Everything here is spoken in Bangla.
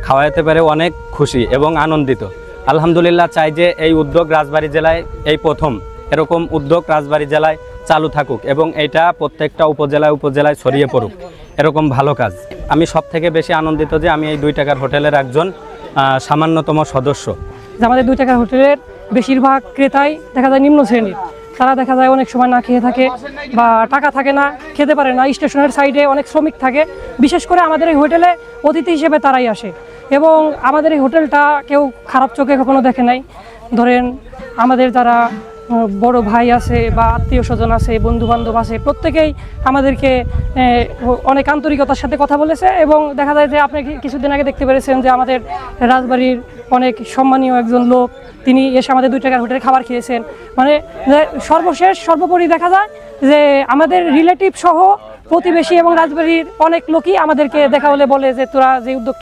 খাওয়াতে পেরে অনেক খুশি এবং আনন্দিত। আলহামদুলিল্লাহ, চাই যে এই উদ্যোগ রাজবাড়ী জেলায় এই প্রথম এরকম উদ্যোগ রাজবাড়ী জেলায় চালু থাকুক এবং এটা প্রত্যেকটা উপজেলায় ছড়িয়ে পড়ুক, এরকম ভালো কাজ। আমি সব থেকে বেশি আনন্দিত যে আমি এই 2 টাকার হোটেলের একজন সামান্যতম সদস্য। আমাদের 2 টাকার হোটেলের বেশিরভাগ ক্রেতাই দেখা যায় নিম্ন শ্রেণীর, তারা দেখা যায় অনেক সময় না খেয়ে থাকে বা টাকা থাকে না, খেতে পারে না। স্টেশনের সাইডে অনেক শ্রমিক থাকে, বিশেষ করে আমাদের এই হোটেলে অতিথি হিসেবে তারাই আসে এবং আমাদের এই হোটেলটা কেউ খারাপ চোখে কখনো দেখে নাই। ধরেন আমাদের যারা বড় ভাই আছে বা আত্মীয় স্বজন আছে, বন্ধু বান্ধব আছে, প্রত্যেকেই আমাদেরকে অনেক আন্তরিকতার সাথে কথা বলেছে এবং দেখা যায় যে আপনি কিছুদিন আগে দেখতে পেরেছেন যে আমাদের রাজবাড়ির অনেক সম্মানীয় একজন লোক তিনি এসে আমাদের 2 টাকার হোটেলে খাবার খেয়েছেন। মানে সর্বোপরি দেখা যায় যে আমাদের রিলেটিভ সহ প্রতিবেশী এবং রাজবাড়ির অনেক লোকই আমাদেরকে দেখা হলে বলে যে তোরা যে উদ্যোগ